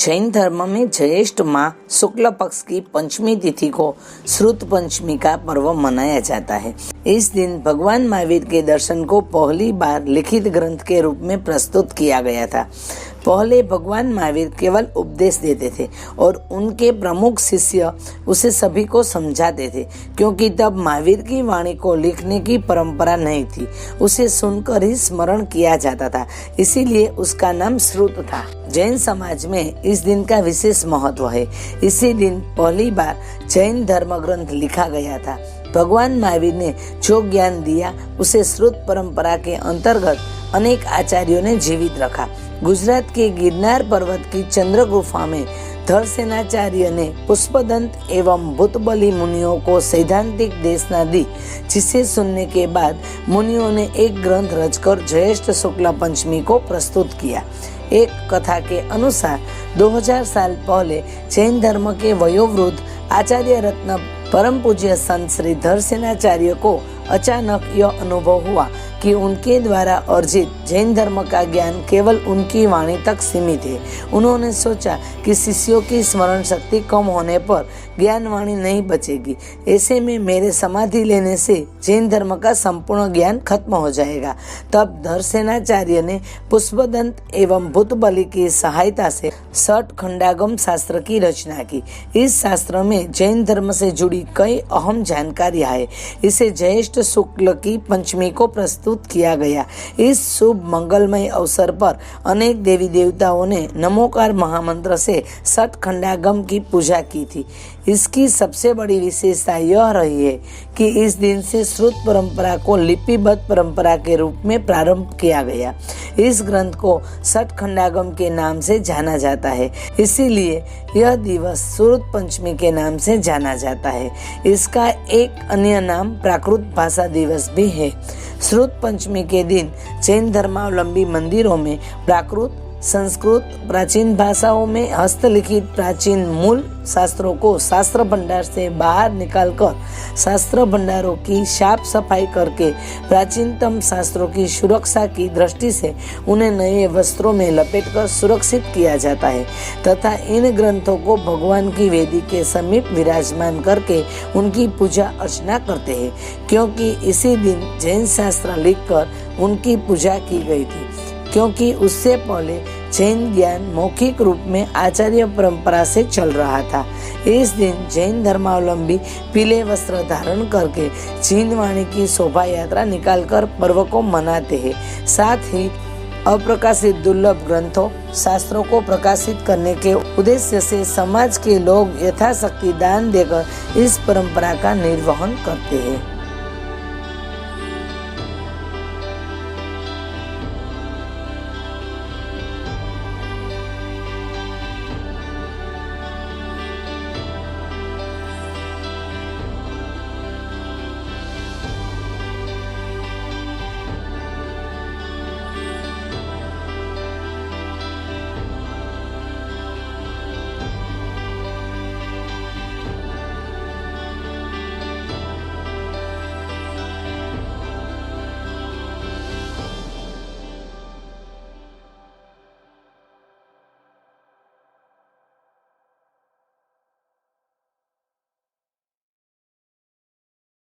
जैन धर्म में ज्येष्ठ माह शुक्ल पक्ष की पंचमी तिथि को श्रुत पंचमी का पर्व मनाया जाता है। इस दिन भगवान महावीर के दर्शन को पहली बार लिखित ग्रंथ के रूप में प्रस्तुत किया गया था। पहले भगवान महावीर केवल उपदेश देते थे और उनके प्रमुख शिष्य उसे सभी को समझाते थे, क्योंकि तब महावीर की वाणी को लिखने की परंपरा नहीं थी। उसे सुनकर ही स्मरण किया जाता था, इसीलिए उसका नाम श्रुत था। जैन समाज में इस दिन का विशेष महत्व है। इसी दिन पहली बार जैन धर्म ग्रंथ लिखा गया था। भगवान महावीर ने जो ज्ञान दिया उसे श्रुत परंपरा के अंतर्गत अनेक आचार्यों ने जीवित रखा। गुजरात के गिरनार पर्वत की चंद्र गुफा में धरसेनाचार्य ने पुष्पदंत एवं भूतबली मुनियों को सैद्धांतिक देशना दी, जिसे सुनने के बाद मुनियों ने एक ग्रंथ रचकर ज्येष्ठ शुक्ल पंचमी को प्रस्तुत किया। एक कथा के अनुसार 2000 साल पहले जैन धर्म के वयोवृद्ध आचार्य रत्न परम पूज्य संत श्री धरसेनाचार्य को अचानक यह अनुभव हुआ कि उनके द्वारा अर्जित जैन धर्म का ज्ञान केवल उनकी वाणी तक सीमित है। उन्होंने सोचा कि शिष्यों की स्मरण शक्ति कम होने पर ज्ञान वाणी नहीं बचेगी, ऐसे में मेरे समाधि लेने से जैन धर्म का संपूर्ण ज्ञान खत्म हो जाएगा। तब धरसेनाचार्य ने पुष्पदंत एवं भूतबली की सहायता से षट खंडागम शास्त्र की रचना की। इस शास्त्र में जैन धर्म से जुड़ी कई अहम जानकारियां है। इसे ज्येष्ठ शुक्ल की पंचमी को प्रस्तुत किया गया। इस शुभ मंगलमय अवसर पर अनेक देवी देवताओं ने नमोकार महामंत्र से षट खंडागम की पूजा की थी। इसकी सबसे बड़ी विशेषता यह रही है कि इस दिन से श्रुत परंपरा को लिपिबद्ध परंपरा के रूप में प्रारंभ किया गया। इस ग्रंथ को षट खंडागम के नाम से जाना जाता है, इसीलिए यह दिवस श्रुत पंचमी के नाम से जाना जाता है। इसका एक अन्य नाम प्राकृत भाषा दिवस भी है। श्रुत पंचमी के दिन जैन धर्मावलंबी मंदिरों में प्राकृत, संस्कृत, प्राचीन भाषाओं में हस्तलिखित प्राचीन मूल शास्त्रों को शास्त्र भंडार से बाहर निकालकर शास्त्र भंडारों की साफ सफाई करके प्राचीनतम शास्त्रों की सुरक्षा की दृष्टि से उन्हें नए वस्त्रों में लपेटकर सुरक्षित किया जाता है तथा इन ग्रंथों को भगवान की वेदी के समीप विराजमान करके उनकी पूजा अर्चना करते हैं, क्योंकि इसी दिन जैन शास्त्र लिखकर उनकी पूजा की गई थी। क्योंकि उससे पहले जैन ज्ञान मौखिक रूप में आचार्य परंपरा से चल रहा था। इस दिन जैन धर्मावलंबी पीले वस्त्र धारण करके जैन वाणी की शोभा यात्रा निकालकर पर्व को मनाते हैं। साथ ही अप्रकाशित दुर्लभ ग्रंथों, शास्त्रों को प्रकाशित करने के उद्देश्य से समाज के लोग यथाशक्ति दान देकर इस परंपरा का निर्वहन करते हैं।